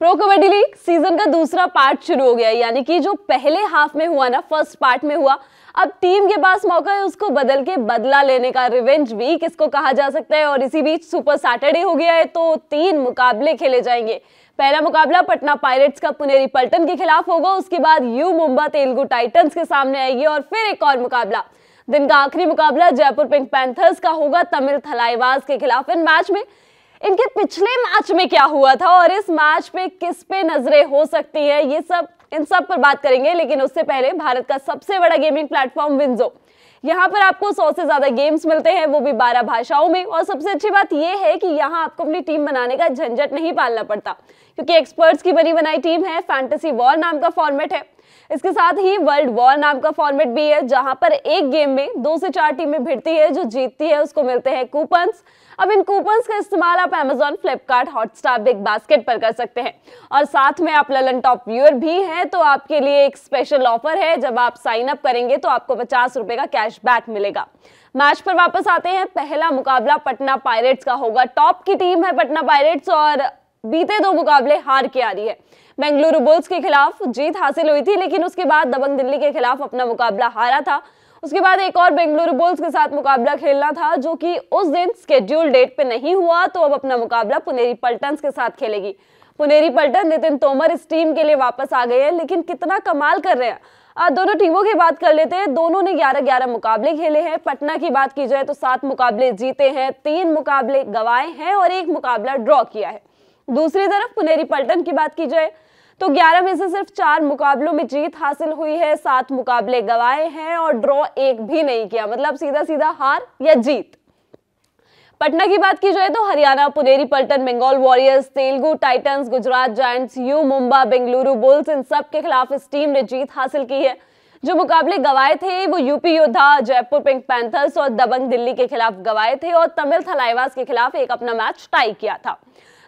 Pro kabaddi league season का दूसरा part शुरू हो गया है, यानी कि जो पहले हाफ में हुआ ना, फर्स्ट पार्ट में हुआ, अब टीम के पास मौका है उसको बदल के बदला लेने का। रिवेंज वीक इसको कहा जा सकता है। और इसी बीच सुपर सैटरडे हो गया है तो 3 मुकाबले खेले जाएंगे। पहला मुकाबला पटना पायरेट्स का पुनेरी पल्टन के खिलाफ होगा, उसके बाद यू मुंबा तेलुगु टाइटंस के सामने आएगी और फिर एक और मुकाबला। दिन का आखिरी मुकाबला जयपुर पिंक पैंथर्स का होगा तमिल थलाइवास के खिलाफ। इन मैच में इनके पिछले मैच में क्या हुआ था और इस मैच पे किस पे नजरें हो सकती है, ये सब इन सब पर बात करेंगे। लेकिन उससे पहले भारत का सबसे बड़ा गेमिंग प्लेटफॉर्म विंजो, यहाँ पर आपको 100 से ज्यादा गेम्स मिलते हैं, वो भी 12 भाषाओं में। और सबसे अच्छी बात यह है कि यहाँ आपको अपनी टीम बनाने का झंझट नहीं पालना पड़ता, क्योंकि एक्सपर्ट्स की बनी बनाई टीम है। फैंटेसी वॉर नाम का फॉर्मेट है, इसके साथ ही वर्ल्ड वॉर नाम का फॉर्मेट भी है, जहां पर एक गेम में 2 से 4 टीमें भिड़ती है। जो जीतती है उसको मिलते हैं कूपन्स। अब इन कूपन्स का इस्तेमाल आप Amazon, Flipkart, Hotstar, big basket पर कर सकते हैं। और साथ में आप ललन टॉप व्यूअर भी हैं तो आपके लिए एक स्पेशल ऑफर है। जब आप साइन अप करेंगे तो आपको 50 रुपए का कैशबैक मिलेगा। मैच पर वापस आते हैं। पहला मुकाबला पटना पायरेट्स का होगा। टॉप की टीम है पटना पायरेट्स और बीते 2 मुकाबले हार के आ रही है। बेंगलुरु बुल्स के खिलाफ जीत हासिल हुई थी, लेकिन उसके बाद दबंग दिल्ली के खिलाफ अपना मुकाबला हारा था। उसके बाद एक और बेंगलुरु बुल्स के साथ मुकाबला खेलना था, जो कि उस दिन स्केड्यूल डेट पे नहीं हुआ। तो अब अपना मुकाबला पुनेरी पल्टन्स के साथ खेलेगी। पुनेरी पल्टन, नितिन तोमर इस टीम के लिए वापस आ गए हैं, लेकिन कितना कमाल कर रहे हैं। दोनों टीमों की बात कर लेते हैं। दोनों ने 11-11 मुकाबले खेले हैं। पटना की बात की जाए तो 7 मुकाबले जीते हैं, 3 मुकाबले गंवाए हैं और 1 मुकाबला ड्रॉ किया है। दूसरी तरफ पुनेरी पल्टन की बात की जाए तो 11 में से सिर्फ 4 मुकाबलों में जीत हासिल हुई है, 7 मुकाबले गंवाए हैं और ड्रॉ एक भी नहीं किया, मतलब सीधा सीधा हार या जीत। पटना की बात की जाए तो Haryana, Puneri Paltan, Bengal Warriors, Telugu Titans, Gujarat Giants, U Mumba, Bengaluru Bulls, इन सब के खिलाफ इस टीम ने जीत हासिल की है। जो मुकाबले गंवाए थे वो यूपी योद्धा, जयपुर पिंक पैंथर्स और दबंग दिल्ली के खिलाफ गंवाए थे और तमिल थलाइवास के खिलाफ एक अपना मैच टाई किया था।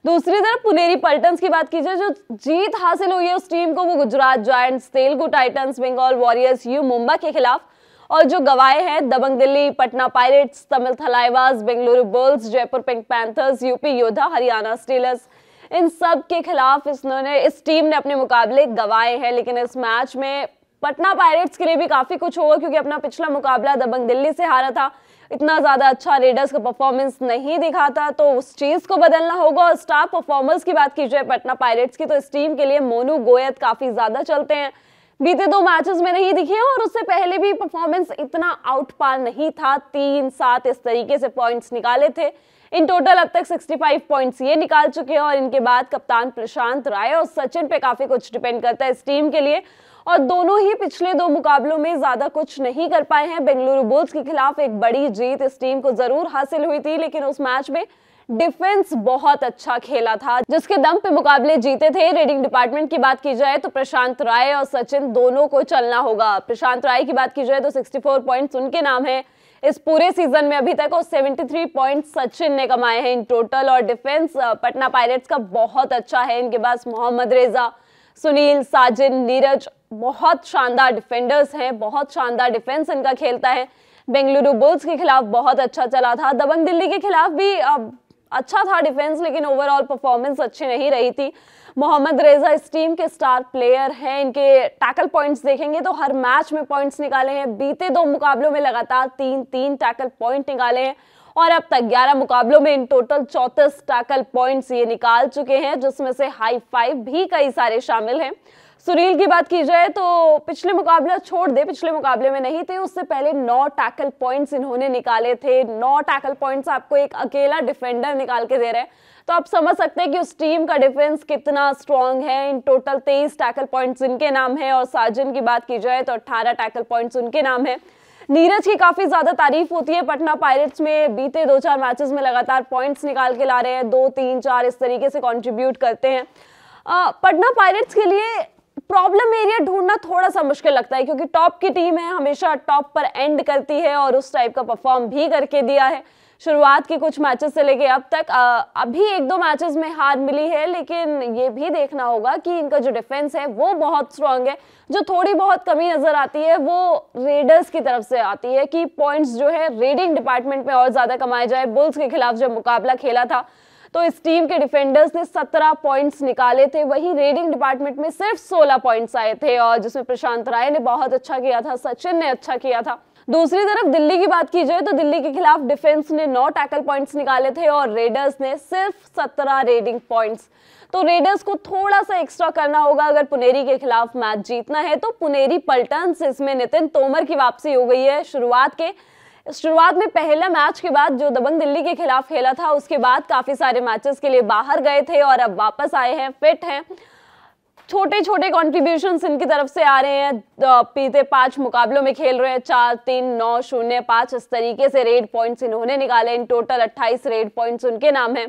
दूसरी तरफ पुनेरी पल्टन्स की बात की जाए, जो जीत हासिल हुई है उस टीम को, वो Gujarat Giants, Telugu Titans, Bengal Warriors, U Mumba के खिलाफ। और जो गंवाए हैं Dabang Delhi, Patna Pirates, Tamil Thalaivas, Bengaluru Bulls, Jaipur Pink Panthers, UP Yoddha, Haryana stealers, इन सब के खिलाफ इस टीम ने अपने मुकाबले गंवाए हैं। लेकिन इस मैच में पटना पायरेट्स के लिए भी काफी कुछ होगा, क्योंकि अपना पिछला मुकाबला दबंग दिल्ली से हारा था। इतना ज्यादा अच्छा रेडर्स का परफॉर्मेंस नहीं दिखा था, तो उस चीज को बदलना होगा। और स्टार परफॉर्मर्स की बात की जाए पटना पायरेट्स की, तो इस टीम के लिए मोनू गोयत काफी ज्यादा चलते हैं। बीते 2 मैचेस में नहीं दिखे और उससे पहले भी परफॉर्मेंस इतना आउट पार नहीं था। 3-7 इस तरीके से पॉइंट्स निकाले थे। इन टोटल अब तक 65 पॉइंट्स ये निकाल चुके हैं। और इनके बाद कप्तान प्रशांत राय और सचिन पे काफी कुछ डिपेंड करता है इस टीम के लिए। और दोनों ही पिछले 2 मुकाबलों में ज्यादा कुछ नहीं कर पाए हैं। बेंगलुरु बुल्स के खिलाफ एक बड़ी जीत इस टीम को जरूर हासिल हुई थी, लेकिन उस मैच में डिफेंस बहुत अच्छा खेला था, जिसके दम पे मुकाबले जीते थे। रेडिंग डिपार्टमेंट की बात की जाए तो प्रशांत राय और सचिन दोनों को चलना होगा। प्रशांत राय की बात की जाए तो 64 पॉइंट्स उनके नाम है इस पूरे सीजन में अभी तक, और 73 पॉइंट सचिन ने कमाए हैं इन टोटल। और डिफेंस पटना पायरेट्स का बहुत अच्छा है। इनके पास मोहम्मद रेजा, सुनील, साजिन, नीरज बहुत शानदार डिफेंडर्स हैं, बहुत शानदार डिफेंस इनका खेलता है। बेंगलुरु बुल्स के खिलाफ बहुत अच्छा चला था। दबंग दिल्ली के खिलाफ भी अच्छा था डिफेंस, लेकिन ओवरऑल परफॉर्मेंस अच्छी नहीं रही थी। मोहम्मद रेजा इस टीम के स्टार प्लेयर हैं। इनके टैकल पॉइंट्स देखेंगे तो हर मैच में पॉइंट्स निकाले हैं। बीते 2 मुकाबलों में लगातार 3-3 टैकल पॉइंट निकाले हैं और अब तक 11 मुकाबलों में इन टोटल 34 टैकल पॉइंट्स ये निकाल चुके हैं, जिसमें से हाई 5 भी कई सारे शामिल हैं। सुनील की बात की जाए तो पिछले मुकाबला छोड़ दे, पिछले मुकाबले में नहीं थे, उससे पहले 9 टैकल पॉइंट्स इन्होंने निकाले थे। 9 टैकल पॉइंट्स आपको एक अकेला डिफेंडर निकाल के दे रहे हैं, तो आप समझ सकते हैं कि उस टीम का डिफेंस कितना स्ट्रांग है। इन टोटल 23 टैकल पॉइंट्स इनके नाम है। और साजिन की बात की जाए तो 18 टैकल पॉइंट्स उनके नाम है। नीरज की काफी ज्यादा तारीफ होती है। पटना पायरेट्स में बीते 2-4 मैचेस में लगातार पॉइंट्स निकाल के ला रहे हैं, 2-3-4 इस तरीके से कंट्रीब्यूट करते हैं। पटना पायरेट्स के लिए प्रॉब्लम एरिया ढूंढना थोड़ा सा मुश्किल लगता है, क्योंकि टॉप की टीम है, हमेशा टॉप पर एंड करती है और उस टाइप का परफॉर्म भी करके दिया है। शुरुआत के कुछ मैचेस से लेके अब तक अभी 1-2 मैचेस में हार मिली है, लेकिन ये भी देखना होगा कि इनका जो डिफेंस है वो बहुत स्ट्रांग है। जो थोड़ी बहुत कमी नजर आती है वो रेडर्स की तरफ से आती है कि पॉइंट्स जो है रेडिंग डिपार्टमेंट में और ज्यादा कमाए जाए। बुल्स के खिलाफ जब मुकाबला खेला था तो इस टीम के डिफेंडर्स ने 17 पॉइंट्स निकाले थे, वहीं रेडिंग डिपार्टमेंट में सिर्फ 16 पॉइंट्स आए थे, और जिसमें प्रशांत राय ने बहुत अच्छा किया था, सचिन ने अच्छा किया था। दूसरी तरफ दिल्ली की बात की जाए तो दिल्ली के खिलाफ डिफेंस ने 9 टैकल पॉइंट्स निकाले थे और रेडर्स ने सिर्फ 17 रेडिंग पॉइंट्स। तो रेडर्स को थोड़ा सा एक्स्ट्रा करना होगा अगर पुनेरी के खिलाफ मैच जीतना है। तो पुनेरी पल्टन्स, इसमें नितिन तोमर की वापसी हो गई है। शुरुआत में पहला मैच के बाद जो दबंग दिल्ली के खिलाफ खेला था, उसके बाद काफी सारे मैचेस के लिए बाहर गए थे और अब वापस आए हैं, फिट हैं। छोटे छोटे कॉन्ट्रीब्यूशंस इनकी तरफ से आ रहे हैं, बीते 5 मुकाबलों में खेल रहे हैं 4, 3, 9, 0, 5, इस तरीके से रेड पॉइंट्स इन्होंने निकाले। इन टोटल 28 रेड पॉइंट्स उनके नाम हैं।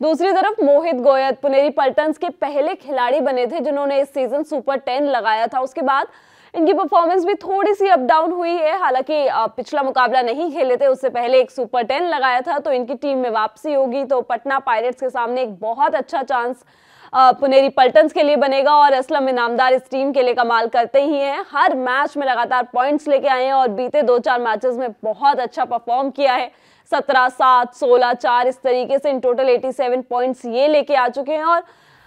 दूसरी तरफ मोहित गोयत पुनेरी पल्टन्स के पहले खिलाड़ी बने थे जिन्होंने इस सीजन सुपर 10 लगाया था। उसके बाद इनकी परफॉर्मेंस भी थोड़ी सी अप डाउन हुई है, हालांकि पिछला मुकाबला नहीं खेले थे, उससे पहले एक सुपर 10 लगाया था, तो इनकी टीम में वापसी होगी। तो पटना पायरेट्स के सामने एक बहुत अच्छा चांस पुनेरी पल्टन्स के लिए बनेगा और असलम इनामदार इस टीम के लिए कमाल करते ही हैं। हर मैच में लगातार पॉइंट्स लेके आए हैं और बीते 2-4 मैचेस में बहुत अच्छा परफॉर्म किया है। 17, 7, 16, 4 इस तरीके से इन टोटल 87 पॉइंट्स ये लेके आ चुके हैं। और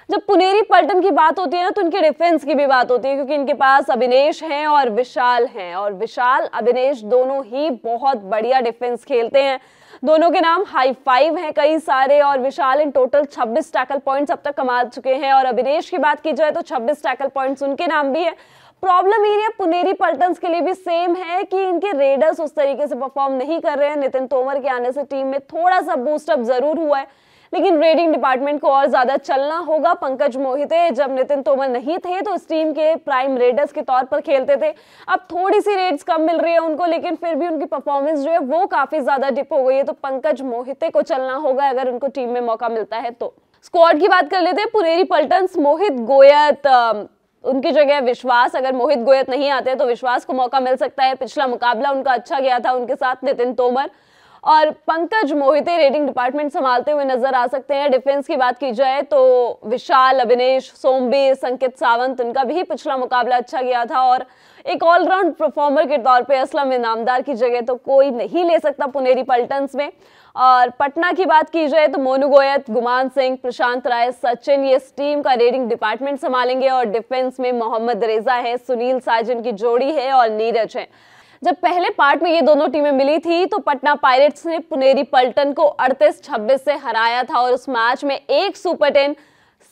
जब पुनेरी पल्टन की बात होती है ना, तो इनके डिफेंस की भी बात होती है, क्योंकि इनके पास अभिनेश हैं और विशाल हैं, और विशाल अभिनेश दोनों ही बहुत बढ़िया डिफेंस खेलते हैं। दोनों के नाम हाई 5 हैं कई सारे, और विशाल इन टोटल 26 टैकल पॉइंट्स अब तक कमा चुके हैं, और अभिनेश की बात की जाए तो 26 टैकल पॉइंट्स उनके नाम भी है। प्रॉब्लम एरिया पुनेरी पल्टन्स के लिए भी सेम है कि इनके रेडर्स उस तरीके से परफॉर्म नहीं कर रहे हैं। नितिन तोमर के आने से टीम में थोड़ा सा बूस्टअप जरूर हुआ है, लेकिन रेडिंग डिपार्टमेंट को और ज्यादा चलना होगा। पंकज मोहिते जब नितिन तोमर नहीं थे तो इस टीम के प्राइम रेडर्स के तौर पर खेलते थे। अब थोड़ी सी रेड्स कम मिल रही है उनको, लेकिन फिर भी उनकी परफॉर्मेंस जो है वो काफी ज्यादा डिप हो गई है। तो पंकज मोहिते को चलना होगा अगर उनको टीम में मौका मिलता है तो। स्क्वाड की बात कर लेते हैं पुनेरी पल्टन्स। मोहित गोयत, उनकी जगह विश्वास, अगर मोहित गोयत नहीं आते तो विश्वास को मौका मिल सकता है। पिछला मुकाबला उनका अच्छा गया था उनके साथ नितिन तोमर, और पंकज मोहिते रेडिंग डिपार्टमेंट संभालते हुए नजर आ सकते हैं। डिफेंस की बात की जाए तो विशाल, अभिनेश, सोमबीर, संकित सावंत, उनका भी पिछला मुकाबला अच्छा गया था, और एक ऑलराउंड परफॉर्मर के तौर पे असलम इनामदार की जगह तो कोई नहीं ले सकता पुनेरी पल्टन्स में। और पटना की बात की जाए तो मोनू गोयत, गुमान सिंह, प्रशांत राय, सचिन, ये इस टीम का रेडिंग डिपार्टमेंट संभालेंगे। और डिफेंस में मोहम्मद रेजा है, सुनील साजन की जोड़ी है और नीरज है। जब पहले पार्ट में ये दोनों टीमें मिली थी तो पटना पायरेट्स ने पुनेरी पल्टन को 38-26 से हराया था, और उस मैच में एक सुपर 10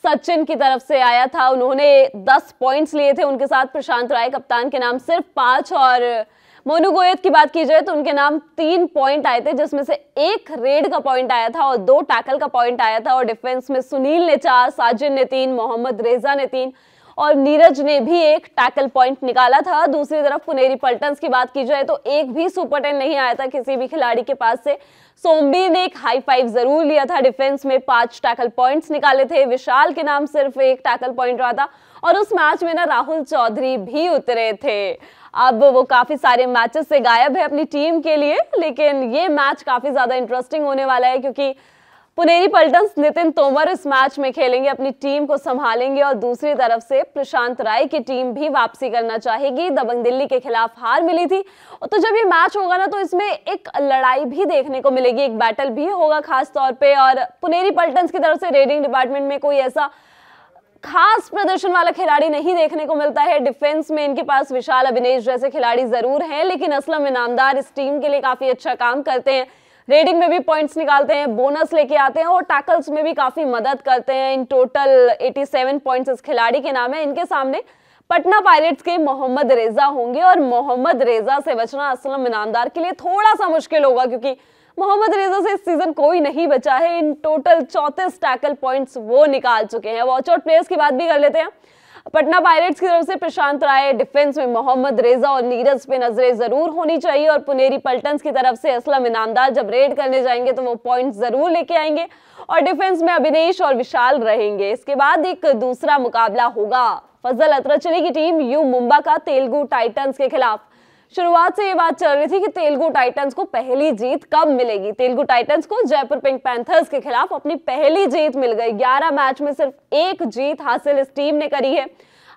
सचिन की तरफ से आया था। उन्होंने 10 पॉइंट्स लिए थे, उनके साथ प्रशांत राय कप्तान के नाम सिर्फ 5, और मोनू गोयत की बात की जाए तो उनके नाम 3 पॉइंट आए थे, जिसमें से 1 रेड का पॉइंट आया था और 2 टैकल का पॉइंट आया था। और डिफेंस में सुनील ने 4, साजिन ने 3, मोहम्मद रेजा ने 3 और नीरज ने भी 1 टैकल पॉइंट निकाला था। दूसरी तरफ पुनेरी पल्टन्स की बात की जाए तो एक भी सुपर 10 नहीं आया था किसी भी खिलाड़ी के पास से। सोमबीर ने एक हाई 5 जरूर लिया था, डिफेंस में 5 टैकल पॉइंट्स निकाले थे। विशाल के नाम सिर्फ 1 टैकल पॉइंट रहा था, और उस मैच में ना राहुल चौधरी भी उतरे थे। अब वो काफी सारे मैचेस से गायब है अपनी टीम के लिए, लेकिन ये मैच काफी ज्यादा इंटरेस्टिंग होने वाला है, क्योंकि पुनेरी पल्टन्स नितिन तोमर इस मैच में खेलेंगे, अपनी टीम को संभालेंगे, और दूसरी तरफ से प्रशांत राय की टीम भी वापसी करना चाहेगी। दबंग दिल्ली के खिलाफ हार मिली थी, तो जब ये मैच होगा ना तो इसमें एक लड़ाई भी देखने को मिलेगी, एक बैटल भी होगा खास तौर पे। और पुनेरी पल्टन्स की तरफ से रेडिंग डिपार्टमेंट में कोई ऐसा खास प्रदर्शन वाला खिलाड़ी नहीं देखने को मिलता है। डिफेंस में इनके पास विशाल, अभिनेश जैसे खिलाड़ी जरूर हैं, लेकिन असलम इनामदार इस टीम के लिए काफी अच्छा काम करते हैं। रेडिंग में भी पॉइंट्स निकालते हैं, बोनस लेके आते हैं और टैकल्स में भी काफी मदद करते हैं। इन टोटल 87 पॉइंट्स इस खिलाड़ी के नाम है। इनके सामने पटना पायरेट्स के मोहम्मद रेजा होंगे, और मोहम्मद रेजा से बचना असलम इनामदार के लिए थोड़ा सा मुश्किल होगा, क्योंकि मोहम्मद रेजा से इस सीजन कोई नहीं बचा है। इन टोटल 34 टैकल पॉइंट्स वो निकाल चुके हैं। वॉच आउट प्लेयर्स की बात भी कर लेते हैं। पटना पायरेट्स की तरफ से प्रशांत राय, डिफेंस में मोहम्मद रेजा और नीरज पे नजरें जरूर होनी चाहिए, और पुनेरी पल्टन्स की तरफ से असलम इनामदार जब रेड करने जाएंगे तो वो पॉइंट जरूर लेके आएंगे, और डिफेंस में अभिनेश और विशाल रहेंगे। इसके बाद एक दूसरा मुकाबला होगा फजल अतरचली की टीम यू मुंबा का तेलुगु टाइटंस के खिलाफ। शुरुआत से ये बात चल रही थी कि तेलुगु टाइटंस को पहली जीत कब मिलेगी। तेलुगु टाइटंस को जयपुर पिंक पैंथर्स के खिलाफ अपनी पहली जीत मिल गई। 11 मैच में सिर्फ 1 जीत हासिल इस टीम ने करी है।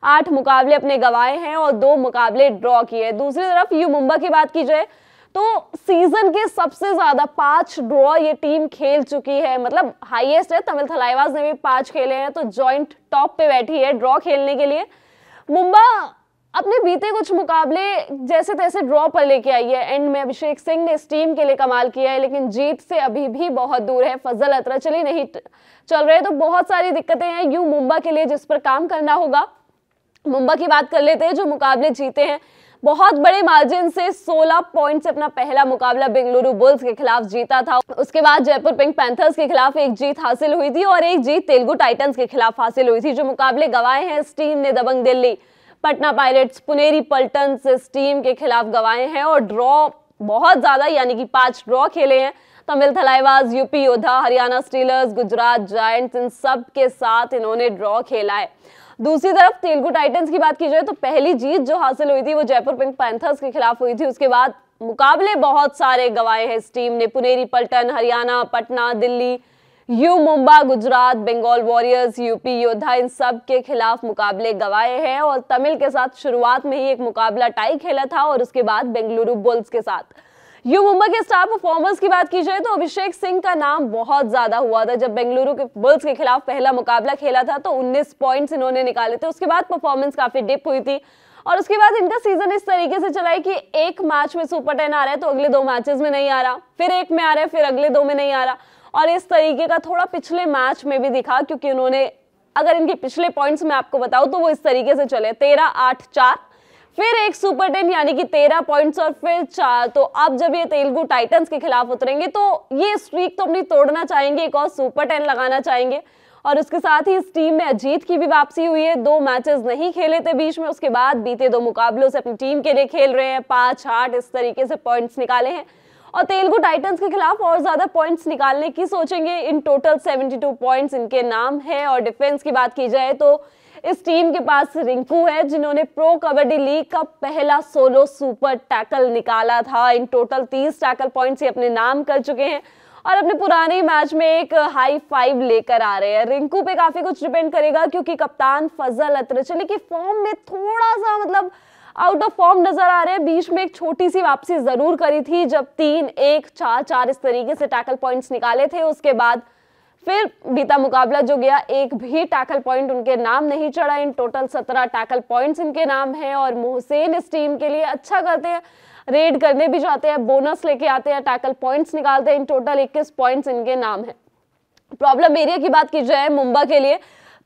8 मुकाबले अपने गंवाए हैं और 2 मुकाबले ड्रॉ किए। दूसरी तरफ यू मुंबा की बात की जाए तो सीजन के सबसे ज्यादा 5 ड्रॉ ये टीम खेल चुकी है, मतलब हाईएस्ट है। तमिल थलाइवास ने भी 5 खेले हैं, तो जॉइंट टॉप पे बैठी है ड्रॉ खेलने के लिए। मुंबा अपने बीते कुछ मुकाबले जैसे तैसे ड्रॉ पर लेके आई है। एंड में अभिषेक सिंह ने इस टीम के लिए कमाल किया है, लेकिन जीत से अभी भी बहुत दूर है। फजल अतरचली नहीं चल रहे, तो बहुत सारी दिक्कतें हैं यूं मुंबा के लिए, जिस पर काम करना होगा। मुंबा की बात कर लेते हैं, जो मुकाबले जीते हैं बहुत बड़े मार्जिन से। 16 पॉइंट से अपना पहला मुकाबला बेंगलुरु बुल्स के खिलाफ जीता था। उसके बाद जयपुर पिंक पैंथर्स के खिलाफ एक जीत हासिल हुई थी और एक जीत तेलुगु टाइटंस के खिलाफ हासिल हुई थी। जो मुकाबले गंवाए हैं इस टीम ने, दबंग दिल्ली, पटना पायरेट्स, पुनेरी पल्टन्स इस टीम के खिलाफ गंवाए हैं और ड्रॉ बहुत ज्यादा, यानी कि 5 ड्रॉ खेले हैं। Tamil Thalaivas, UP Yoddha, Haryana stealers, Gujarat giants, इन सब के साथ इन्होंने ड्रॉ खेला है। दूसरी तरफ तेलुगु टाइटंस की बात की जाए तो पहली जीत जो हासिल हुई थी वो जयपुर पिंक पैंथर्स के खिलाफ हुई थी। उसके बाद मुकाबले बहुत सारे गंवाए हैं इस टीम ने। Puneri Paltan, Haryana, Patna, Delhi, U Mumba, Gujarat, Bengal Warriors, UP Yoddha, इन सब के खिलाफ मुकाबले गंवाए हैं। और तमिल के साथ शुरुआत में ही एक मुकाबला टाई खेला था और उसके बाद बेंगलुरु बुल्स के साथ। यू मुंबा के स्टार परफॉर्मर्स की बात की जाए तो अभिषेक सिंह का नाम बहुत ज्यादा हुआ था। जब बेंगलुरु के बुल्स के खिलाफ पहला मुकाबला खेला था तो 19 पॉइंट्स इन्होंने निकाले थे। उसके बाद परफॉर्मेंस काफी डिप हुई थी और उसके बाद इनका सीजन इस तरीके से चला है कि एक मैच में सुपर 10 आ रहा है तो अगले 2 मैचेस में नहीं आ रहा, फिर एक में आ रहा है, फिर अगले 2 में नहीं आ रहा। और इस तरीके का थोड़ा पिछले मैच में भी दिखा, क्योंकि उन्होंने, अगर इनके पिछले पॉइंट्स में आपको बताऊं तो वो इस तरीके से चले 13-8-4, फिर एक सुपर 10 यानी कि 13 पॉइंट्स और फिर 4। तो अब जब ये तेलुगु टाइटंस के खिलाफ उतरेंगे तो ये स्ट्रीक तो अपनी तोड़ना चाहेंगे, एक और सुपर 10 लगाना चाहेंगे। और उसके साथ ही इस टीम में अजीत की भी वापसी हुई है। 2 मैचेस नहीं खेले थे बीच में, उसके बाद बीते 2 मुकाबलों से अपनी टीम के लिए खेल रहे हैं। 5-8 इस तरीके से पॉइंट्स निकाले हैं और तेलुगु टाइटंस के खिलाफ और ज्यादा पॉइंट्स निकालने की सोचेंगे। इन टोटल 72 पॉइंट्स इनके नाम है। और डिफेंस की बात की जाए तो इस टीम के पास रिंकू है, जिन्होंने प्रो कबड्डी लीग का पहला सोलो सुपर टैकल निकाला था। इन टोटल 30 टैकल पॉइंट्स ये अपने नाम कर चुके हैं और अपने पुराने मैच में एक हाई 5 लेकर आ रहे हैं। रिंकू पे काफी कुछ डिपेंड करेगा, क्योंकि कप्तान फजल अतरचली की फॉर्म में थोड़ा सा मतलब आउट ऑफ फॉर्म नजर आ रहे हैं। बीच में एक छोटी सी वापसी जरूर करी थी, जब 3-1-4-4 इस तरीके से टैकल पॉइंट्स निकाले थे। उसके बाद फिर बीता मुकाबला जो गया, एक भी टैकल पॉइंट उनके नाम नहीं चढ़ा। इन टोटल 17 टैकल पॉइंट्स इनके नाम है और मोहसिन इस टीम के लिए अच्छा करते हैं, रेड करने भी जाते हैं, बोनस लेके आते हैं, टैकल पॉइंट्स निकालते हैं। इन टोटल 21 पॉइंट्स इनके नाम है। प्रॉब्लम एरिया की बात की जाए मुंबा के लिए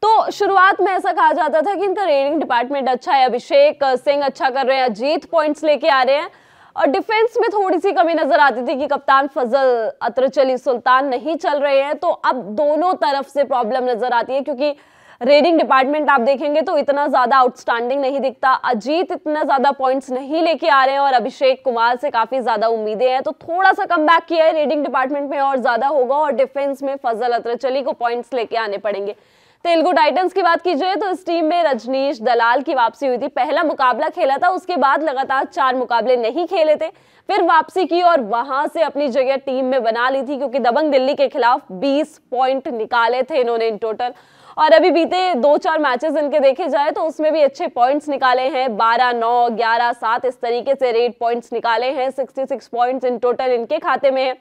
तो शुरुआत में ऐसा कहा जाता था कि इनका रेडिंग डिपार्टमेंट अच्छा है, अभिषेक सिंह अच्छा कर रहे हैं, अजीत पॉइंट्स लेके आ रहे हैं और डिफेंस में थोड़ी सी कमी नजर आती थी कि कप्तान फजल अतरचली, सुल्तान नहीं चल रहे हैं। तो अब दोनों तरफ से प्रॉब्लम नजर आती है, क्योंकि रेडिंग डिपार्टमेंट आप देखेंगे तो इतना ज्यादा आउटस्टैंडिंग नहीं दिखता, अजीत इतना ज्यादा पॉइंट्स नहीं लेके आ रहे हैं और अभिषेक कुमार से काफी ज्यादा उम्मीदें हैं। तो थोड़ा सा कम बैक किया है रेडिंग डिपार्टमेंट में और ज्यादा होगा और डिफेंस में फजल अतरचली को पॉइंट्स लेके आने पड़ेंगे। तेलुगु टाइटंस की बात की जाए तो इस टीम में रजनीश दलाल की वापसी हुई थी। पहला मुकाबला खेला था, उसके बाद लगातार 4 मुकाबले नहीं खेले थे, फिर वापसी की और वहां से अपनी जगह टीम में बना ली थी, क्योंकि दबंग दिल्ली के खिलाफ 20 पॉइंट निकाले थे इन्होंने इन टोटल। और अभी बीते 2-4 मैचेस इनके देखे जाए तो उसमें भी अच्छे पॉइंट्स निकाले हैं। 12-9, 11-7 इस तरीके से रेड पॉइंट्स निकाले हैं। 66 पॉइंट्स इन टोटल इनके खाते में है।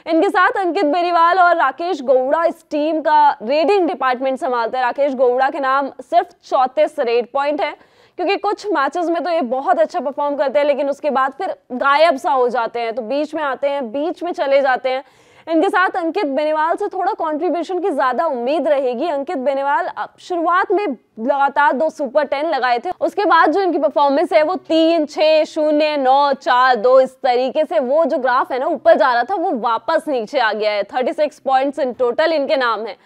इनके साथ अंकित बेनीवाल और राकेश गौड़ा इस टीम का रेडिंग डिपार्टमेंट संभालते हैं। राकेश गौड़ा के नाम सिर्फ 34 रेड पॉइंट है, क्योंकि कुछ मैचेस में तो ये बहुत अच्छा परफॉर्म करते हैं, लेकिन उसके बाद फिर गायब सा हो जाते हैं, तो बीच में आते हैं, बीच में चले जाते हैं। इनके साथ अंकित बेनीवाल से थोड़ा कंट्रीब्यूशन की ज्यादा उम्मीद रहेगी। अंकित बेनीवाल शुरुआत में लगातार 2 सुपर 10 लगाए थे, उसके बाद जो इनकी परफॉर्मेंस है वो 3-6-0-9-4-2 इस तरीके से वो जो ग्राफ है ना ऊपर जा रहा था वो वापस नीचे आ गया है। 36 पॉइंट्स इन टोटल इनके नाम है।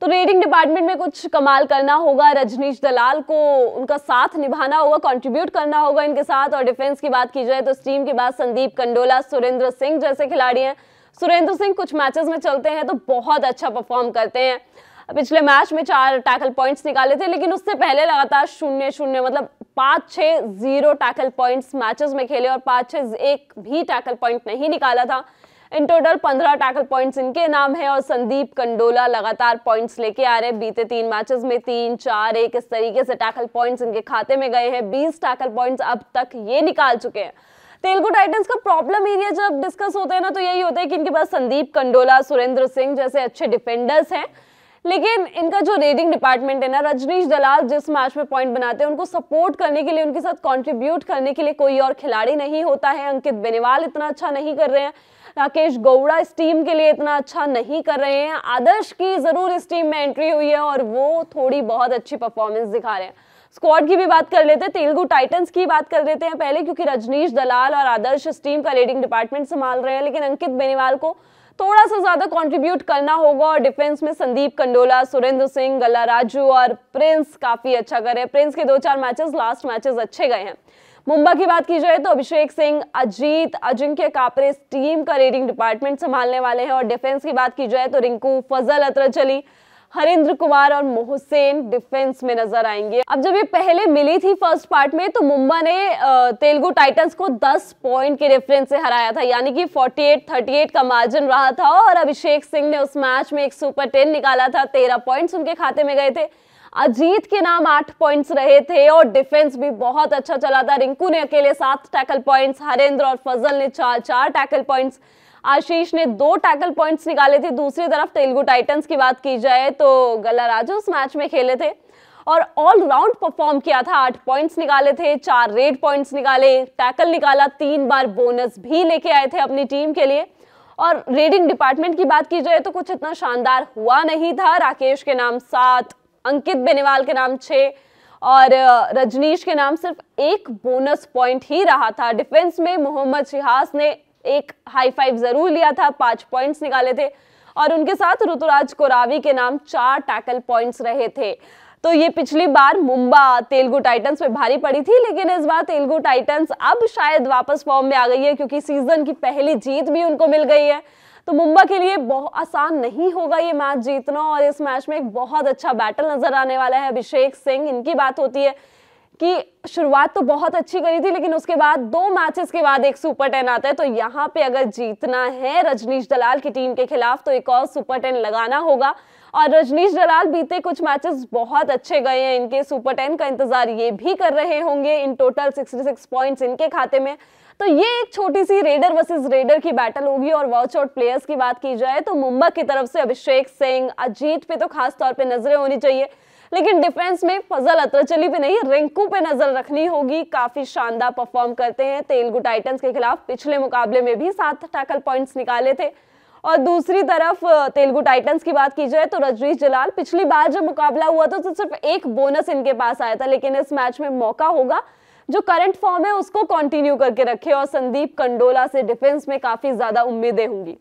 तो रेडिंग डिपार्टमेंट में कुछ कमाल करना होगा, रजनीश दलाल को उनका साथ निभाना होगा, कंट्रीब्यूट करना होगा इनके साथ। और डिफेंस की बात की जाए तो इस टीम के बाद संदीप कंडोला, सुरेंद्र सिंह जैसे खिलाड़ी हैं। सुरेंद्र सिंह कुछ मैचेस में चलते हैं तो बहुत अच्छा परफॉर्म करते हैं। पिछले मैच में 4 टैकल पॉइंट्स निकाले थे, लेकिन उससे पहले लगातार 0-0 मतलब 5-6-0 टैकल पॉइंट्स मैचेस में खेले और 5-6 एक भी टैकल पॉइंट नहीं निकाला था। इन टोटल 15 टैकल पॉइंट्स इनके नाम है और संदीप कंडोला लगातार पॉइंट्स लेके आ रहे हैं। बीते 3 मैचेस में 3-4-1 इस तरीके से टैकल पॉइंट्स इनके खाते में गए हैं। 20 टैकल पॉइंट्स अब तक ये निकाल चुके हैं। तेलुगु टाइटंस का प्रॉब्लम एरिया जब डिस्कस होता है ना, तो यही होता है कि इनके पास संदीप कंडोला, सुरेंद्र सिंह जैसे अच्छे डिफेंडर्स हैं, लेकिन इनका जो रेडिंग डिपार्टमेंट है ना, रजनीश दलाल जिस मैच में पॉइंट बनाते हैं उनको सपोर्ट करने के लिए, उनके साथ कंट्रीब्यूट करने के लिए कोई और खिलाड़ी नहीं होता है। अंकित बेनीवाल इतना अच्छा नहीं कर रहे हैं, राकेश गौड़ा इस टीम के लिए इतना अच्छा नहीं कर रहे हैं। आदर्श की जरूर इस टीम में एंट्री हुई है और वो थोड़ी बहुत अच्छी परफॉर्मेंस दिखा रहे हैं। स्क्वाड की भी बात कर लेते हैं, तेलुगु टाइटंस की बात कर लेते हैं पहले, क्योंकि रजनीश दलाल और आदर्श इस टीम का रेडिंग डिपार्टमेंट संभाल रहे हैं, लेकिन अंकित बेनीवाल को थोड़ा सा ज्यादा कंट्रीब्यूट करना होगा। और डिफेंस में संदीप कंडोला, सुरेंद्र सिंह, गल्ला राजू और प्रिंस काफी अच्छा कर रहे हैं। प्रिंस के 2-4 मैचेस लास्ट मैचेस अच्छे गए हैं। मुंबई की बात की जाए तो अभिषेक सिंह, अजीत, अजिंक्य कापरे इस टीम का रेडिंग डिपार्टमेंट संभालने वाले हैं। और डिफेंस की बात की जाए तो रिंकू, फजल अत्रचली, हरिंद्र कुमार और मोहसेन डिफेंस में नजर आएंगे। अब जब ये पहले मिली थी फर्स्ट पार्ट में, तो मुंबई ने तेलुगु टाइटंस को 10 पॉइंट के रेफरेंस से हराया था, यानी कि 48-38 का मार्जिन रहा था। और अभिषेक सिंह ने उस मैच में एक सुपर 10 निकाला था, 13 पॉइंट्स उनके खाते में गए थे। अजीत के नाम 8 पॉइंट्स रहे थे और डिफेंस भी बहुत अच्छा चला था। रिंकू ने अकेले 7 टैकल पॉइंट्स, हरेंद्र और फजल ने 4-4 टैकल पॉइंट्स, आशीष ने 2 टैकल पॉइंट्स निकाले थे। दूसरी तरफ तेलुगु टाइटंस की बात की जाए तो गल्ला राजू उस मैच में खेले थे और ऑल राउंड परफॉर्म किया था। 8 पॉइंट्स निकाले थे, 4 रेड पॉइंट्स निकाले, टैकल निकाला, 3 बार बोनस भी लेके आए थे अपनी टीम के लिए। और रेडिंग डिपार्टमेंट की बात की जाए तो कुछ इतना शानदार हुआ नहीं था। राकेश के नाम 7, अंकित बेनीवाल के नाम 6 और रजनीश के नाम सिर्फ 1 बोनस पॉइंट ही रहा था। डिफेंस में मोहम्मद शिहास ने एक हाई 5 जरूर लिया था, 5 पॉइंट्स निकाले थे और उनके साथ ऋतुराज कोरावी के नाम 4 टैकल पॉइंट्स रहे थे। तो ये पिछली बार मुंबई तेलुगु टाइटंस पे भारी पड़ी थी, लेकिन इस बार तेलुगु टाइटंस अब शायद वापस फॉर्म में आ गई है, क्योंकि सीजन की पहली जीत भी उनको मिल गई है। तो मुंबई के लिए बहुत आसान नहीं होगा ये मैच जीतना और इस मैच में एक बहुत अच्छा बैटल नजर आने वाला है। अभिषेक सिंह, इनकी बात होती है कि शुरुआत तो बहुत अच्छी करी थी, लेकिन उसके बाद 2 मैचेस के बाद एक सुपर 10 आता है। तो यहाँ पे अगर जीतना है रजनीश दलाल की टीम के खिलाफ तो एक और सुपर 10 लगाना होगा। और रजनीश दलाल बीते कुछ मैचेस बहुत अच्छे गए हैं, इनके सुपर 10 का इंतजार ये भी कर रहे होंगे। इन टोटल 66 पॉइंट्स इनके खाते में। तो ये एक छोटी सी रेडर वर्सेस रेडर की बैटल होगी। और वॉच आउट प्लेयर्स की बात की जाए तो मुंबई की तरफ से अभिषेक सिंह, अजीत पे तो खास तौर पे नजरें होनी चाहिए, लेकिन डिफेंस में फजल अत्रचली पे नहीं, रिंकू पे नजर रखनी होगी। काफी शानदार परफॉर्म करते हैं तेलुगु टाइटंस के खिलाफ, पिछले मुकाबले में भी 7 टैकल पॉइंट्स निकाले थे। और दूसरी तरफ तेलुगु टाइटंस की बात की जाए तो रजनीश दलाल, पिछली बार जब मुकाबला हुआ था तो सिर्फ 1 बोनस इनके पास आया था, लेकिन इस मैच में मौका होगा जो करंट फॉर्म है उसको कंटिन्यू करके रखे। और संदीप कंडोला से डिफेंस में काफी ज्यादा उम्मीदें होंगी।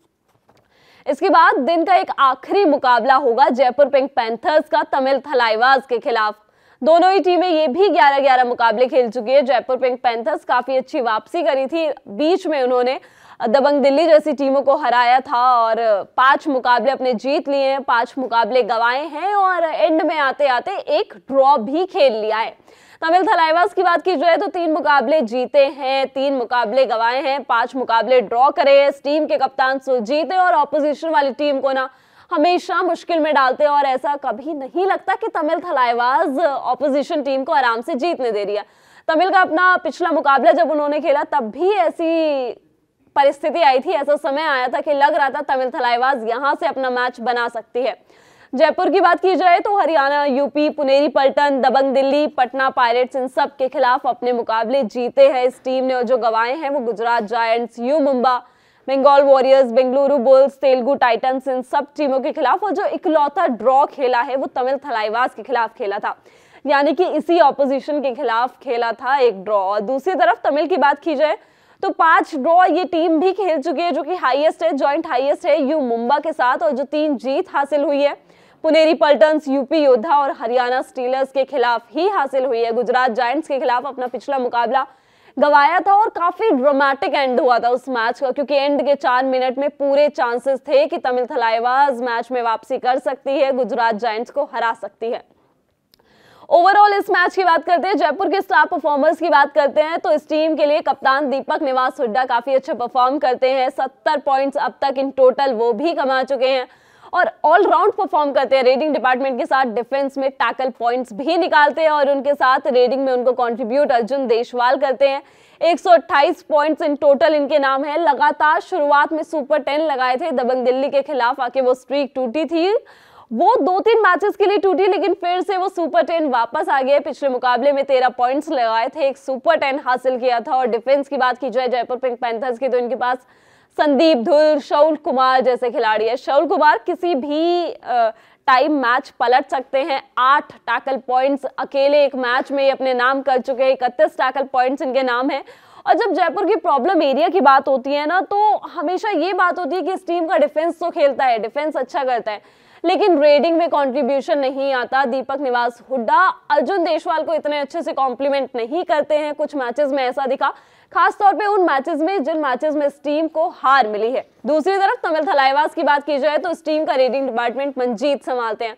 इसके बाद दिन का एक आखिरी मुकाबला होगा जयपुर पिंक पैंथर्स का तमिल थलाइवास के खिलाफ। दोनों ही टीमें ये भी 11-11 मुकाबले खेल चुकी है। जयपुर पिंक पैंथर्स काफी अच्छी वापसी करी थी, बीच में उन्होंने दबंग दिल्ली जैसी टीमों को हराया था और 5 मुकाबले अपने जीत लिए हैं, 5 मुकाबले गंवाए हैं और एंड में आते आते एक ड्रॉ भी खेल लिया है। तमिल थलाइवास की बात की जाए तो 3 मुकाबले जीते हैं, 3 मुकाबले गंवाए हैं, 5 मुकाबले ड्रॉ करे हैं। इस टीम के कप्तान सुजीत और ऑपोजिशन वाली टीम को ना हमेशा मुश्किल में डालते हैं और ऐसा कभी नहीं लगता कि तमिल थलाइवास ऑपोजिशन टीम को आराम से जीतने दे रही है। तमिल का अपना पिछला मुकाबला जब उन्होंने खेला तब भी ऐसी परिस्थिति आई थी, ऐसा समय आया था कि लग रहा था तमिल थलाइवास यहां से अपना मैच बना सकती है। जयपुर की बात की जाए तो हरियाणा, यूपी, पुनेरी पलटन, दबंग दिल्ली, पटना पायरेट्स इन सब के खिलाफ अपने मुकाबले जीते हैं इस टीम ने और जो गंवाए हैं वो Gujarat Giants, U Mumba, Bengal Warriors, Bengaluru Bulls, Telugu Titans इन सब टीमों के खिलाफ। और जो इकलौता ड्रॉ खेला है वो तमिल थलाइवास के खिलाफ खेला था, यानी कि इसी ऑपोजिशन के खिलाफ खेला था एक ड्रॉ। और दूसरी तरफ तमिल की बात की जाए तो 5 ड्रॉ ये टीम भी खेल चुकी है, जो कि हाईएस्ट है, जॉइंट हाईएस्ट है यू मुंबा के साथ। और जो 3 जीत हासिल हुई है पुनेरी पलटन्स, यूपी योद्धा और हरियाणा स्टीलर्स के खिलाफ ही हासिल हुई है। गुजरात जायंट्स के खिलाफ अपना पिछला मुकाबला गंवाया था और काफी ड्रामेटिक एंड हुआ था उस मैच का, क्योंकि एंड के 4 मिनट में पूरे चांसेस थे कि तमिल थलाइवास मैच में वापसी कर सकती है, गुजरात जायंट्स को हरा सकती है। ओवरऑल इस मैच की बात करते हैं, जयपुर के स्टार परफॉर्मर्स की बात करते हैं तो इस टीम के लिए कप्तान दीपक निवास हुड्डा काफी अच्छे परफॉर्म करते हैं। 70 पॉइंट्स अब तक इन टोटल वो भी कमा चुके हैं और ऑलराउंड परफॉर्म करते हैं रेडिंग डिपार्टमेंट के साथ। डिफेंस में टैकल पॉइंट्स भी निकालते हैं और उनके साथ रेडिंग में उनको कंट्रीब्यूट अर्जुन देशवाल करते हैं। 128 पॉइंट्स इन टोटल इनके नाम है। लगातार शुरुआत में सुपर 10 लगाए थे, दबंग दिल्ली के खिलाफ आके वो स्ट्रीक टूटी थी, वो 2-3 मैचेस के लिए टूटी, लेकिन फिर से वो सुपर 10 वापस आ गए। पिछले मुकाबले में 13 पॉइंट्स लगाए थे, एक सुपर 10 हासिल किया था। और डिफेंस की बात की जाए जयपुर पिंक पैंथर्स की, तो इनके पास संदीप धुल, शाहुल कुमार जैसे खिलाड़ी है। शाहुल कुमार किसी भी टाइम मैच पलट सकते हैं। 8 टैकल पॉइंट्स अकेले एक मैच में अपने नाम कर चुके हैं। 31 टैकल पॉइंट्स इनके नाम है। और जब जयपुर की प्रॉब्लम एरिया की बात होती है ना, तो हमेशा ये बात होती है कि इस टीम का डिफेंस तो खेलता है, डिफेंस अच्छा करता है, लेकिन रेडिंग में कंट्रीब्यूशन नहीं आता। दीपक निवास हुड्डा अर्जुन देशवाल को इतने अच्छे से कॉम्प्लीमेंट नहीं करते हैं। कुछ मैचेस में ऐसा दिखा, खास तौर पे उन मैचेस में जिन मैचेस में इस टीम को हार मिली है। दूसरी तरफ तमिल थलाइवास की बात की जाए तो इस टीम का रेडिंग डिपार्टमेंट मंजीत संभालते हैं।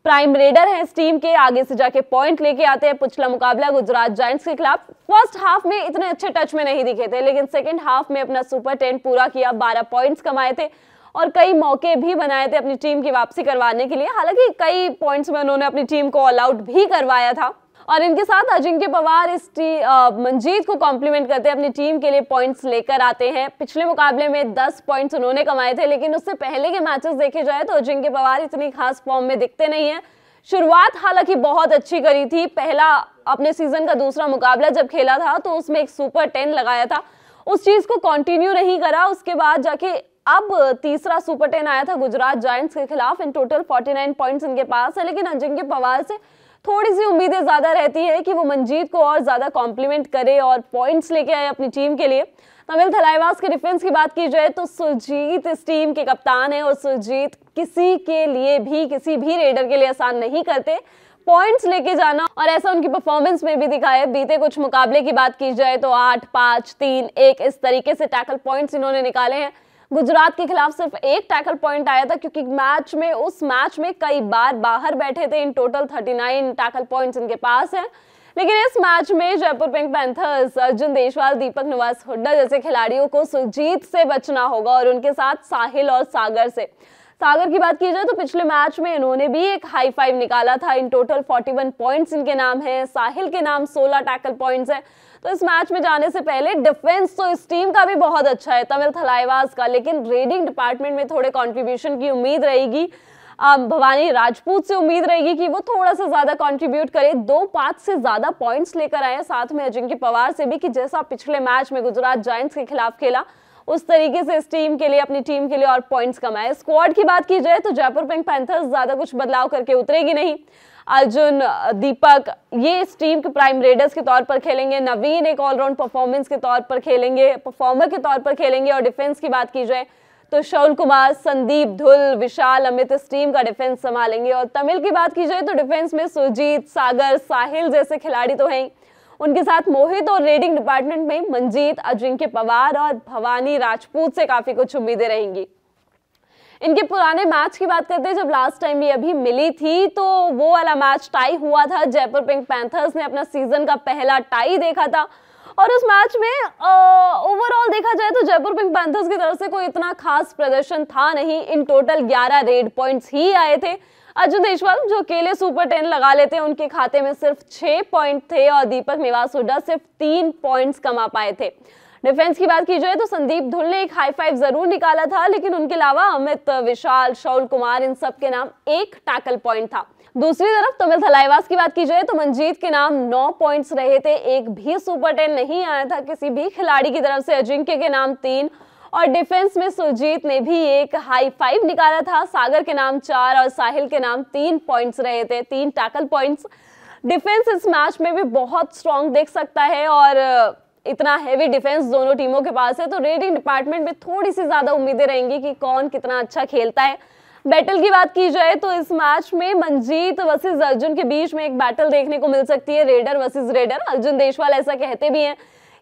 प्राइम रेडर है इस टीम के, आगे से जाके पॉइंट लेके आते हैं। पिछला मुकाबला गुजरात जायंट्स के खिलाफ फर्स्ट हाफ में इतने अच्छे टच में नहीं दिखे थे, लेकिन सेकंड हाफ में अपना सुपर 10 पूरा किया, 12 पॉइंट्स कमाए थे और कई मौके भी बनाए थे अपनी टीम की वापसी करवाने के लिए। हालांकि कई पॉइंट्स में उन्होंने अपनी टीम को ऑल आउट भी करवाया था। और इनके साथ अजिंक्य पवार इस मंजीत को कॉम्प्लीमेंट करते हैं, अपनी टीम के लिए पॉइंट्स लेकर आते हैं। पिछले मुकाबले में 10 पॉइंट्स उन्होंने कमाए थे, लेकिन उससे पहले के मैचेस देखे जाए तो अजिंक्य पवार इतनी खास फॉर्म में दिखते नहीं है। शुरुआत हालांकि बहुत अच्छी करी थी। पहला अपने सीजन का दूसरा मुकाबला जब खेला था तो उसमें एक सुपर 10 लगाया था, उस चीज को कंटिन्यू नहीं करा। उसके बाद जाके अब तीसरा सुपर 10 आया था गुजरात जायंट्स के खिलाफ। इन टोटल 49 पॉइंट्स इनके पास है, लेकिन अजिंक्य पवार से थोड़ी सी उम्मीदें ज्यादा रहती है कि वो मंजीत को और ज्यादा कॉम्प्लीमेंट करे और पॉइंट्स लेके आए अपनी टीम के लिए। तमिल थलाइवास के डिफेंस की बात की जाए तो सुरजीत इस टीम के कप्तान है और सुरजीत किसी के लिए भी, किसी भी रेडर के लिए आसान नहीं करते पॉइंट्स लेके जाना, और ऐसा उनकी परफॉर्मेंस में भी दिखा है। बीते कुछ मुकाबले की बात की जाए तो 8, 5, 3, 1 इस तरीके से टैकल पॉइंट्स इन्होंने निकाले हैं। गुजरात के खिलाफ सिर्फ एक टैकल पॉइंट आया था, क्योंकि उस मैच में कई बार बाहर बैठे थे। इन टोटल 39 टैकल पॉइंट्स इनके पास है। लेकिन इस मैच में जयपुर पिंक पैंथर्स, अर्जुन देशवाल, दीपक निवास हुड्डा जैसे खिलाड़ियों को सुरजीत से बचना होगा और उनके साथ साहिल और सागर से। सागर की बात की जाए तो पिछले मैच में इन्होंने भी एक हाई फाइव निकाला था। इन टोटल 41 पॉइंट्स इनके नाम है। साहिल के नाम 16 टैकल पॉइंट्स है। तो इस मैच में जाने से पहले डिफेंस तो इस टीम का भी बहुत अच्छा है, तमिल थलाइवास का, लेकिन रेडिंग डिपार्टमेंट में थोड़े कंट्रीब्यूशन की उम्मीद रहेगी। भवानी राजपूत से उम्मीद रहेगी कि वो थोड़ा सा ज्यादा कंट्रीब्यूट करे, 2-5 से ज्यादा पॉइंट्स लेकर आए। साथ में अजिंक्य पवार से भी कि जैसा पिछले मैच में गुजरात जायंट्स के खिलाफ खेला उस तरीके से इस टीम के लिए, अपनी टीम के लिए और पॉइंट्स कमाए। स्क्वाड की बात की जाए तो जयपुर पिंक पैंथर्स ज्यादा कुछ बदलाव करके उतरेगी नहीं। अर्जुन, दीपक ये इस टीम के प्राइम रेडर्स के तौर पर खेलेंगे। नवीन एक ऑलराउंड परफॉर्मेंस के तौर पर खेलेंगे, परफॉर्मर के तौर पर खेलेंगे। और डिफेंस की बात की जाए तो शाहुल कुमार, संदीप धुल, विशाल, अमित इस टीम का डिफेंस संभालेंगे। और तमिल की बात की जाए तो डिफेंस में सुरजीत, सागर, साहिल जैसे खिलाड़ी तो हैं, उनके साथ मोहित, और रेडिंग डिपार्टमेंट में मंजीत, अजिंक्य पवार और भवानी राजपूत से काफी कुछ उम्मीदें रहेंगी। इनके पुराने मैच की बात करते हैं, जब लास्ट टाइम ये अभी मिली थी तो वो वाला मैच टाई हुआ था। जयपुर पिंक पैंथर्स ने अपना सीजन का पहला टाई देखा था और उस मैच में ओवरऑल देखा जाए तो जयपुर पिंक पैंथर्स की तरफ से कोई इतना खास प्रदर्शन था नहीं। इन टोटल 11 रेड पॉइंट्स ही आए थे। अर्जुन देशवाल जो अकेले सुपर 10 लगा लेते हैं, उनके खाते में सिर्फ 6 पॉइंट थे और दीपक निवास हुड्डा सिर्फ 3 पॉइंट्स कमा पाए थे। डिफेंस की बात की जाए तो संदीप धुल ने एक हाई फाइव जरूर निकाला था, लेकिन उनके अलावा अमित, विशाल, शाहुल कुमार इन सब के नाम एक टैकल पॉइंट था। दूसरी तरफ तमिल थलाइवास की बात की जाए तो मंजीत के नाम 9 पॉइंट्स रहे थे, एक भी सुपर 10 नहीं आया था किसी भी खिलाड़ी की तरफ से। अजिंक्य के नाम 3 और डिफेंस में सुरजीत ने भी एक हाई फाइव निकाला था। सागर के नाम 4 और साहिल के नाम 3 पॉइंट्स रहे थे, 3 टैकल पॉइंट्स। डिफेंस इस मैच में भी बहुत स्ट्रॉन्ग देख सकता है और इतना हेवी डिफेंस दोनों टीमों के पास है, तो रेडिंग डिपार्टमेंट में थोड़ी सी ज्यादा उम्मीदें रहेंगी कि कौन कितना अच्छा खेलता है। बैटल की बात की जाए तो इस मैच में मंजीत वर्सेस अर्जुन के बीच में एक बैटल देखने को मिल सकती है, raider versus raider. Arjun Deshwal ऐसा कहते भी हैं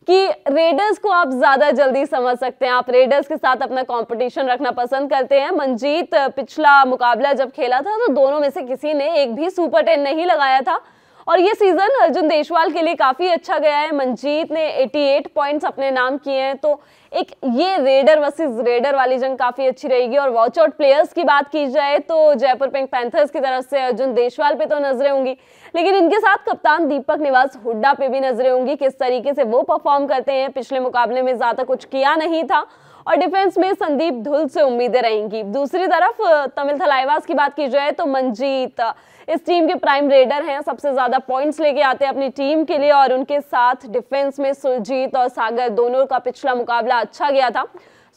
कि रेडर्स को आप ज्यादा जल्दी समझ सकते हैं, आप रेडर्स के साथ अपना कंपटीशन रखना पसंद करते हैं। मंजीत पिछला मुकाबला जब खेला था तो दोनों में से किसी ने एक भी सुपर 10 नहीं लगाया था और ये सीजन अर्जुन देशवाल के लिए काफी अच्छा गया है। मनजीत ने 88 पॉइंट्स अपने नाम किए हैं, तो एक ये रेडर वर्सेस रेडर वाली जंग काफी अच्छी रहेगी। और वॉच आउट प्लेयर्स की बात की जाए तो जयपुर पिंक पैंथर्स की तरफ से अर्जुन देशवाल पे तो नजरें होंगी, लेकिन इनके साथ कप्तान दीपक निवास हुड्डा पे भी नजरें होंगी। किस तरीके से वो परफॉर्म करते हैं, पिछले मुकाबले में ज्यादा कुछ किया नहीं था। और डिफेंस में संदीप धुल से उम्मीदें रहेंगी। दूसरी तरफ तमिल थलाइवास की बात की जाए तो मनजीत इस टीम के प्राइम रेडर हैं, सबसे ज्यादा पॉइंट्स लेके आते हैं अपनी टीम के लिए। और उनके साथ डिफेंस में सुरजीत और सागर दोनों का पिछला मुकाबला अच्छा गया था।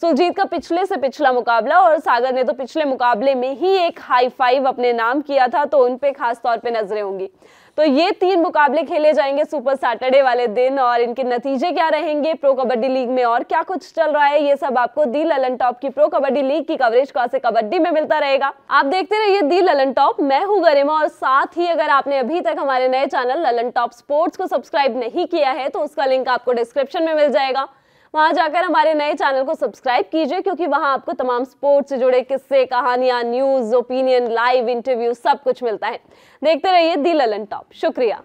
सुरजीत का पिछले से पिछला मुकाबला और सागर ने तो पिछले मुकाबले में ही एक हाई फाइव अपने नाम किया था, तो उन पे खास तौर पे नजरें होंगी। तो ये 3 मुकाबले खेले जाएंगे सुपर सैटरडे वाले दिन, और इनके नतीजे क्या रहेंगे, प्रो कबड्डी लीग में और क्या कुछ चल रहा है, ये सब आपको दी ललन टॉप की प्रो कबड्डी लीग की कवरेज का से कबड्डी में मिलता रहेगा। आप देखते रहिए दी ललन टॉप। मैं हूं गरिमा, और साथ ही अगर आपने अभी तक हमारे नए चैनल ललन टॉप स्पोर्ट्स को सब्सक्राइब नहीं किया है तो उसका लिंक आपको डिस्क्रिप्शन में मिल जाएगा। वहां जाकर हमारे नए चैनल को सब्सक्राइब कीजिए, क्योंकि वहां आपको तमाम स्पोर्ट्स से जुड़े किस्से, कहानियां, न्यूज, ओपिनियन, लाइव इंटरव्यू सब कुछ मिलता है। देखते रहिए दी ललन टॉप। शुक्रिया।